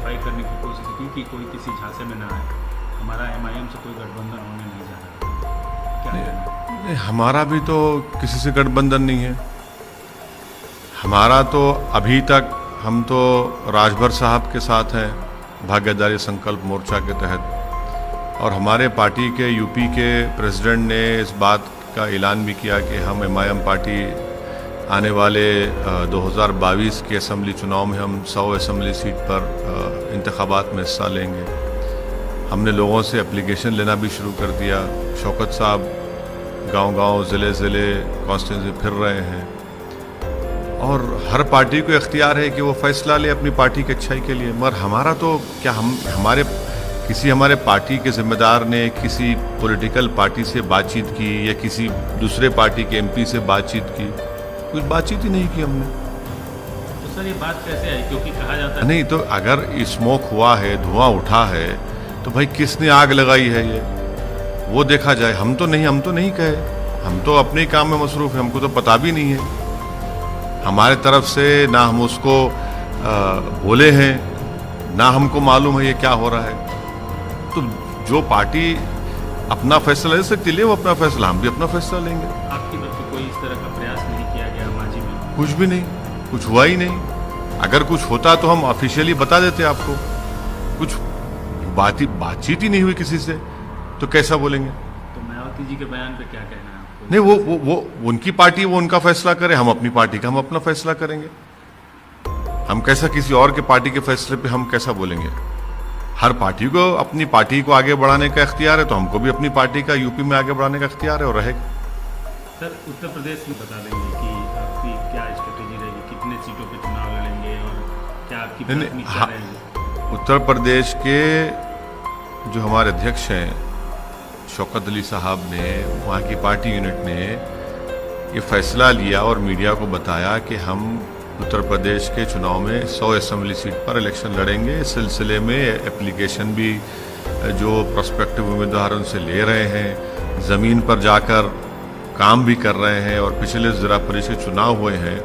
Clarify करने की कोशिश की कि कोई किसी झांसे में ना आए, हमारा एमआईएम से कोई गठबंधन होने नहीं जा रहा। क्या कहना है? हमारा भी तो किसी से गठबंधन नहीं है। हमारा तो अभी तक हम तो राजभर साहब के साथ हैं भाग्यदारी संकल्प मोर्चा के तहत, और हमारे पार्टी के यूपी के प्रेसिडेंट ने इस बात का ऐलान भी किया कि हम एमआईएम पार्टी आने वाले 2022 के असम्बली चुनाव में हम 100 असम्बली सीट पर इंतखाबात में हिस्सा लेंगे। हमने लोगों से एप्लीकेशन लेना भी शुरू कर दिया। शौकत साहब गांव-गांव ज़िले कॉन्स्टिट्यूंसी फिर रहे हैं, और हर पार्टी को इख्तियार है कि वो फैसला ले अपनी पार्टी की अच्छाई के लिए। मगर हमारा तो क्या, हमारे पार्टी के जिम्मेदार ने किसी पॉलिटिकल पार्टी से बातचीत की या किसी दूसरे पार्टी के एमपी से बातचीत की? कुछ बातचीत ही नहीं की हमने। तो सर ये बात कैसे है, क्योंकि कहा जाता है नहीं तो अगर स्मोक हुआ है, धुआं उठा है, तो भाई किसने आग लगाई है ये वो देखा जाए। हम तो नहीं कहे, हम तो अपने काम में मसरूफ हैं, हमको तो पता भी नहीं है। हमारे तरफ से ना हम उसको बोले हैं, ना हमको मालूम है ये क्या हो रहा है। तो जो पार्टी अपना फैसला ले सकती है, वो अपना फैसला, हम भी अपना फैसला लेंगे। आपकी तरफ से कोई इस तरह का प्रयास नहीं किया गया मांझी में? कुछ भी नहीं, कुछ हुआ ही नहीं। अगर कुछ होता तो हम ऑफिशियली बता देते आपको। कुछ बातचीत ही नहीं हुई किसी से, तो कैसा बोलेंगे? तो मायावती जी के बयान पे क्या कहना है आपको? नहीं, वो उनकी पार्टी, वो उनका फैसला करे, हम अपनी पार्टी का हम अपना फैसला करेंगे। हम कैसा किसी और के पार्टी के फैसले पे हम कैसा बोलेंगे? हर पार्टी को अपनी पार्टी को आगे बढ़ाने का इख्तियार है, तो हमको भी अपनी पार्टी का यूपी में आगे बढ़ाने का इख्तियार है और रहेगा। सर उत्तर प्रदेश में बता देंगे कि आपकी क्या स्ट्रेटेजी रहेगी, कितने सीटों पे चुनाव लड़ेंगे और क्या आपकी प्राथमिकता रहेगी? उत्तर प्रदेश के जो हमारे अध्यक्ष हैं शौकत अली साहब ने, वहाँ की पार्टी यूनिट ने ये फैसला लिया और मीडिया को बताया कि हम उत्तर प्रदेश के चुनाव में 100 असम्बली सीट पर इलेक्शन लड़ेंगे। इस सिलसिले में एप्लीकेशन भी जो प्रोस्पेक्टिव उम्मीदवार उनसे ले रहे हैं, ज़मीन पर जाकर काम भी कर रहे हैं, और पिछले ज़िला परिषद चुनाव हुए हैं,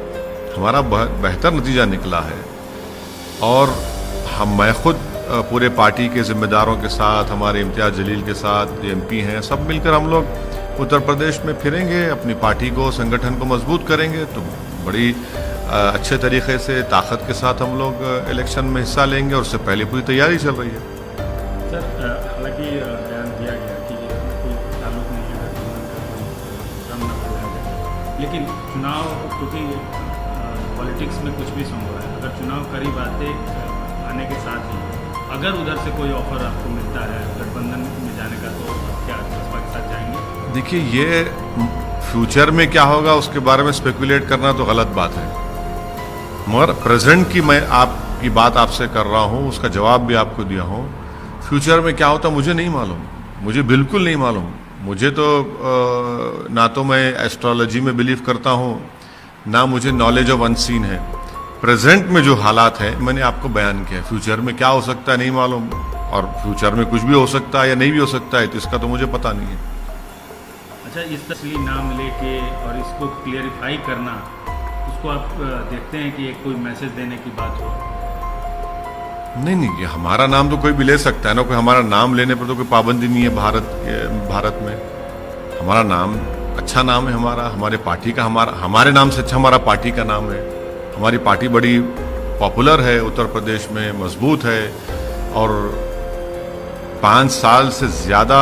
हमारा बेहतर नतीजा निकला है। और मैं खुद पूरे पार्टी के जिम्मेदारों के साथ, हमारे इम्तियाज़ जलील के साथ एमपी हैं, सब मिलकर हम लोग उत्तर प्रदेश में फिरेंगे, अपनी पार्टी को, संगठन को मजबूत करेंगे। तो बड़ी अच्छे तरीके से, ताकत के साथ हम लोग इलेक्शन में हिस्सा लेंगे, और उससे पहले पूरी तैयारी चल रही है। सर हालांकि बयान दिया गया कि कोई ताल्लुक नहीं है गठबंधन का, कोई क्रम न बनाया जाए, लेकिन चुनाव, क्योंकि पॉलिटिक्स में कुछ भी संभव है, अगर चुनाव करीब आने के साथ ही अगर उधर से कोई ऑफर आपको मिलता है गठबंधन में जाने का, तो क्या बसपा के साथ जाएंगे? देखिए, ये फ्यूचर में क्या होगा उसके बारे में स्पेकुलेट करना तो गलत बात है, मगर प्रेजेंट की मैं आपकी बात आपसे कर रहा हूँ, उसका जवाब भी आपको दिया हूँ। फ्यूचर में क्या होता मुझे नहीं मालूम, मुझे बिल्कुल नहीं मालूम। मुझे तो ना तो मैं एस्ट्रोलॉजी में बिलीव करता हूँ, ना मुझे नॉलेज ऑफ अनसीन है। प्रेजेंट में जो हालात है मैंने आपको बयान किया। फ्यूचर में क्या हो सकता है नहीं मालूम, और फ्यूचर में कुछ भी हो सकता है या नहीं भी हो सकता है, तो इसका तो मुझे पता नहीं है। अच्छा, इस तस्लीर नाम लेके और इसको क्लियरिफाई करना, उसको आप देखते हैं कि एक कोई मैसेज देने की बात हो? नहीं, ये हमारा नाम तो कोई भी ले सकता है ना, कोई हमारा नाम लेने पर तो कोई पाबंदी नहीं है भारत में। हमारा नाम अच्छा नाम है, हमारे पार्टी का, हमारे नाम से अच्छा हमारा पार्टी का नाम है। हमारी पार्टी बड़ी पॉपुलर है उत्तर प्रदेश में, मजबूत है, और 5 साल से ज़्यादा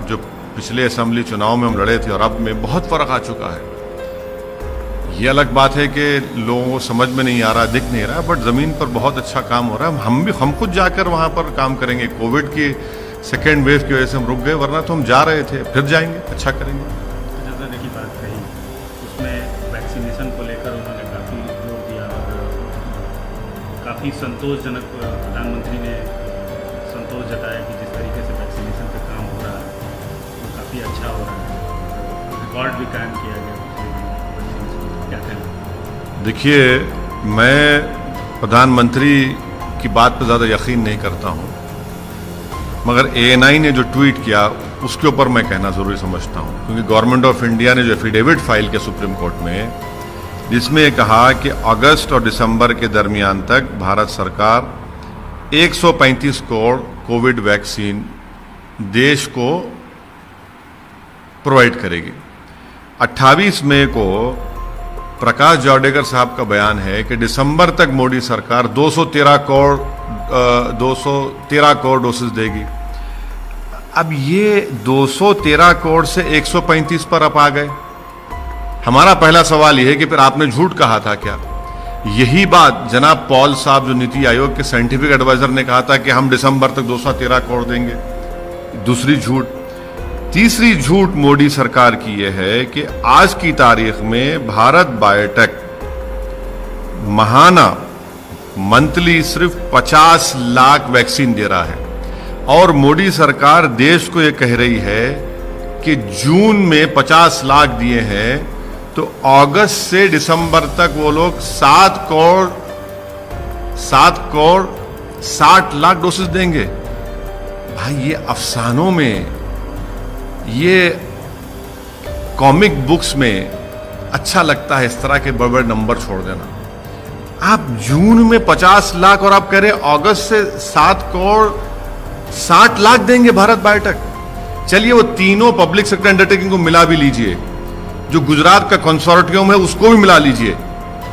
जो पिछले असेंबली चुनाव में हम लड़े थे और अब में बहुत फ़र्क आ चुका है। ये अलग बात है कि लोगों को समझ में नहीं आ रहा, दिख नहीं रहा, बट ज़मीन पर बहुत अच्छा काम हो रहा है। हम खुद जाकर वहाँ पर काम करेंगे। कोविड की सेकेंड वेव की वजह से हम रुक गए, वरना तो हम जा रहे थे, फिर जाएंगे, अच्छा करेंगे। जैसा की बात कही, उसमें वैक्सीनेशन को लेकर उन्होंने काफ़ी जोर दिया और काफ़ी संतोषजनक प्रधानमंत्री ने संतोष जताया कि जिस तरीके से वैक्सीनेशन पे काम हो रहा है वो काफ़ी अच्छा हो रहा है, रिकॉर्ड भी कायम किया गया। क्या कहना? देखिए, मैं प्रधानमंत्री की बात पर ज़्यादा यकीन नहीं करता हूँ, मगर ANI ने जो ट्वीट किया उसके ऊपर मैं कहना ज़रूरी समझता हूँ, क्योंकि गवर्नमेंट ऑफ इंडिया ने जो एफिडेविट फाइल किया सुप्रीम कोर्ट में, जिसमें कहा कि अगस्त और दिसंबर के दरमियान तक भारत सरकार 135 करोड़ कोविड वैक्सीन देश को प्रोवाइड करेगी। 28 मई को प्रकाश जावड़ेकर साहब का बयान है कि दिसंबर तक मोदी सरकार 213 करोड़ डोसेस देगी। अब ये 213 करोड़ से 135 पर आप आ गए। हमारा पहला सवाल यह है कि फिर आपने झूठ कहा था क्या? यही बात जनाब पॉल साहब जो नीति आयोग के साइंटिफिक एडवाइजर ने कहा था कि हम दिसंबर तक 213 करोड़ देंगे। दूसरी झूठ। तीसरी झूठ मोदी सरकार की यह है कि आज की तारीख में भारत बायोटेक महाना मंथली सिर्फ 50 लाख वैक्सीन दे रहा है और मोदी सरकार देश को यह कह रही है कि जून में 50 लाख दिए हैं तो अगस्त से दिसंबर तक वो लोग 7 करोड़ 60 लाख डोसेस देंगे। भाई ये अफसानों में, ये कॉमिक बुक्स में अच्छा लगता है इस तरह के बड़े बड़े नंबर छोड़ देना। आप जून में 50 लाख और आप कह रहे अगस्त से 7 करोड़ 60 लाख देंगे भारत बायोटेक। चलिए वो तीनों पब्लिक सेक्टर अंडरटेकिंग को मिला भी लीजिए, जो गुजरात का कंसोर्टियम है उसको भी मिला लीजिए।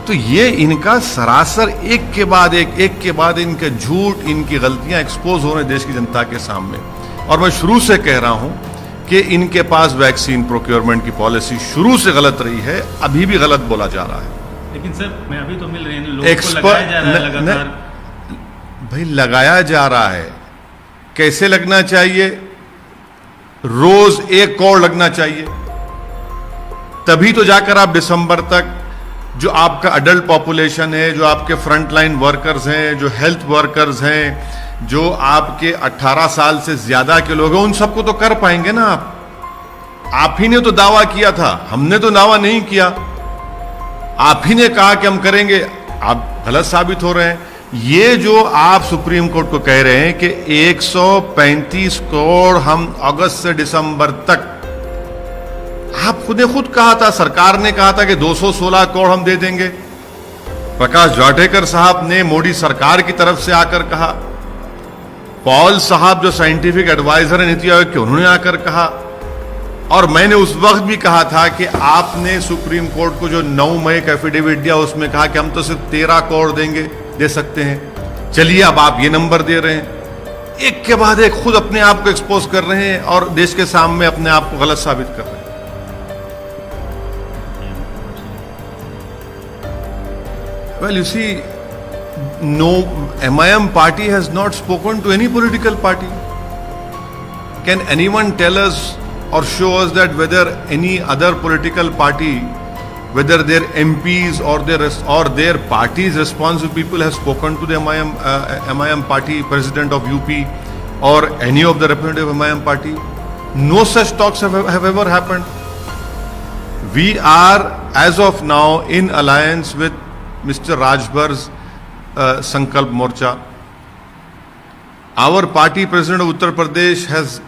तो ये इनका सरासर एक के बाद एक इनके झूठ, इनकी गलतियां एक्सपोज हो रही देश की जनता के सामने। और मैं शुरू से कह रहा हूं कि इनके पास वैक्सीन प्रोक्योरमेंट की पॉलिसी शुरू से गलत रही है, अभी भी गलत बोला जा रहा है। लेकिन सर मैं अभी तो मिल रही है, लोगों को लगाया जा रहा है लगातार। भाई लगाया जा रहा है, कैसे लगना चाहिए? रोज 1 करोड़ लगना चाहिए, तभी तो जाकर आप दिसंबर तक जो आपका अडल्ट पॉपुलेशन है, जो आपके फ्रंटलाइन वर्कर्स हैं, जो हेल्थ वर्कर्स हैं, जो आपके 18 साल से ज्यादा के लोग हैं, उन सबको तो कर पाएंगे ना आप ही ने तो दावा किया था, हमने तो दावा नहीं किया। आप ही ने कहा कि हम करेंगे, आप गलत साबित हो रहे हैं। ये जो आप सुप्रीम कोर्ट को कह रहे हैं कि 135 करोड़ हम अगस्त से दिसंबर तक, आप खुद ने खुद कहा था, सरकार ने कहा था कि 216 करोड़ हम दे देंगे। प्रकाश जावड़ेकर साहब ने मोदी सरकार की तरफ से आकर कहा, पॉल साहब जो साइंटिफिक एडवाइजर है नीति आयोग के, उन्होंने आकर कहा। और मैंने उस वक्त भी कहा था कि आपने सुप्रीम कोर्ट को जो 9 मई का एफिडेविट दिया उसमें कहा कि हम तो सिर्फ 13 करोड़ दे सकते हैं। चलिए अब आप ये नंबर दे रहे हैं, एक के बाद एक खुद अपने आप को एक्सपोज कर रहे हैं और देश के सामने अपने आप को गलत साबित कर रहे हैं। Well, you see, no, MIM party has not spoken to any political party. Can anyone tell us or show us that whether any other political party, whether their MPs or their party's responsible people have spoken to the MIM party, president of UP or any of the representative of MIM party? No such talks have ever happened. We are, as of now, in alliance with Mr. Rajbhar's Sankalp Morcha. Our party president of Uttar Pradesh has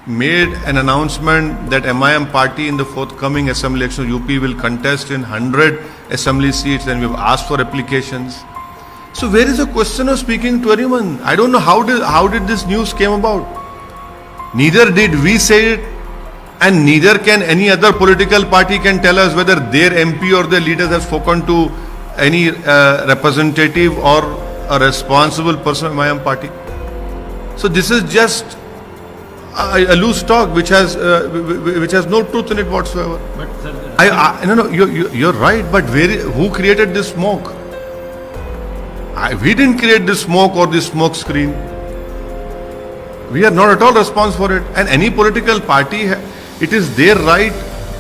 made an announcement that MIM party in the forthcoming assembly election UP will contest in 100 assembly seats, and we have asked for applications. So where is the question of speaking to anyone? I don't know how did this news came about. Neither did we say it, and neither can any other political party can tell us whether their MP or their leaders have spoken to any representative or a responsible person of MIM party. So this is just a loose talk which has no truth in it whatsoever. But sir, no, you're right. But who created this smoke? We didn't create this smoke or this smoke screen. We are not at all responsible for it. And any political party, it is their right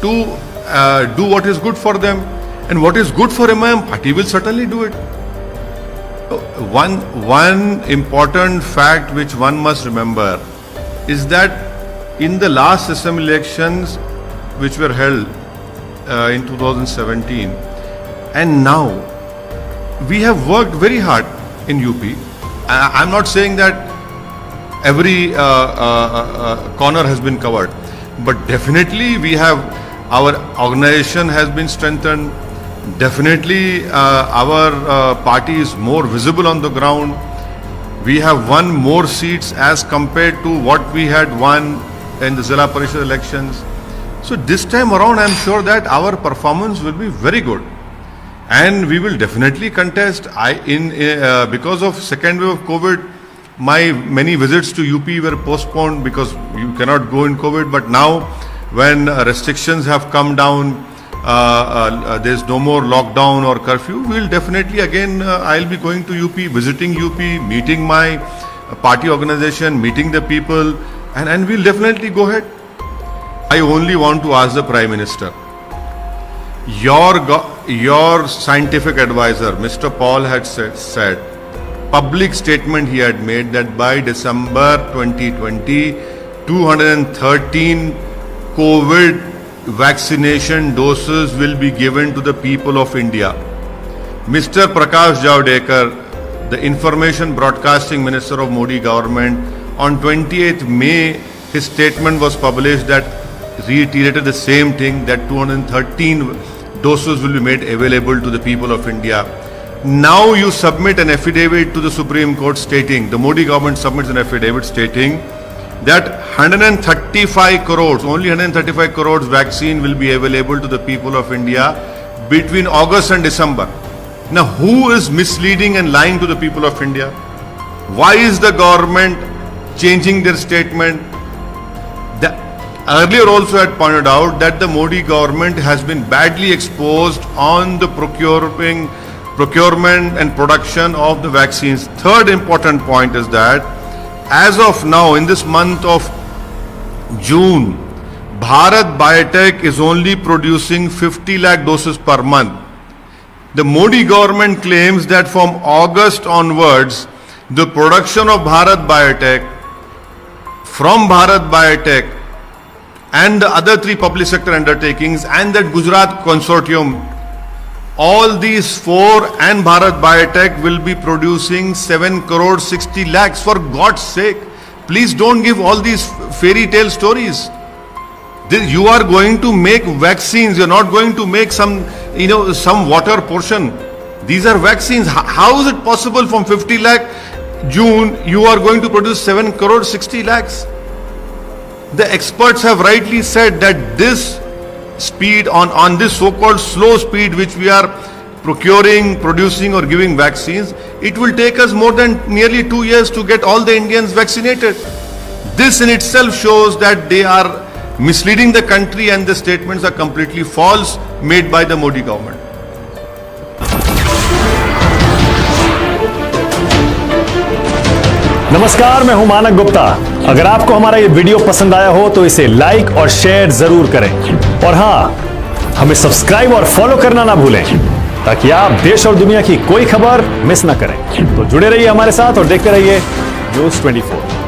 to do what is good for them. And what is good for MIM party will certainly do it. One important fact which one must remember is that in the last assembly elections which were held in 2017, and now we have worked very hard in UP. I'm not saying that every corner has been covered, but definitely our organization has been strengthened. Definitely our party is more visible on the ground. We have won more seats as compared to what we had won in the Zilla Parishad elections. So this time around, I'm sure that our performance will be very good, and we will definitely contest. Because of second wave of COVID, my many visits to UP were postponed because you cannot go in COVID. But now, when restrictions have come down, there's no more lockdown or curfew. We'll definitely again. I'll be going to UP, visiting UP, meeting my party organization, meeting the people, and we'll definitely go ahead. I only want to ask the Prime Minister, your scientific advisor, Mr. Paul, had said, public statement he had made that by December 2020, 213 COVID vaccination doses will be given to the people of India. Mr. Prakash Javadekar, the Information Broadcasting Minister of Modi government, on 28th May, his statement was published that reiterated the same thing, that 213 doses will be made available to the people of India. Now you submit an affidavit to the Supreme Court stating, the Modi government submits an affidavit stating that 135 crores, only 135 crores vaccine will be available to the people of India between August and December. Now who is misleading and lying to the people of India? Why is the government changing their statement? Earlier also I had pointed out that the Modi government has been badly exposed on the procurement and production of the vaccines. Third important point is that as of now, in this month of June, Bharat Biotech is only producing 50 lakh doses per month. The Modi government claims that from August onwards, the production of Bharat Biotech, from Bharat Biotech and the other three public sector undertakings and that Gujarat consortium, all these four and Bharat Biotech will be producing 7 crore 60 lakhs. For God's sake, please don't give all these fairy tale stories. You are going to make vaccines. You're not going to make some water portion. These are vaccines. How is it possible from 50 lakh June, you are going to produce 7 crore 60 lakhs? The experts have rightly said that this speed on this so-called slow speed which we are procuring, producing or giving vaccines, it will take us more than nearly 2 years to get all the Indians vaccinated. This in itself shows that they are misleading the country and the statements are completely false made by the Modi government. नमस्कार, मैं हूं मानक गुप्ता। अगर आपको हमारा ये video पसंद आया हो तो इसे लाइक और शेयर जरूर करें, और हां, हमें सब्सक्राइब और फॉलो करना ना भूलें ताकि आप देश और दुनिया की कोई खबर मिस ना करें। तो जुड़े रहिए हमारे साथ और देखते रहिए न्यूज़ 24।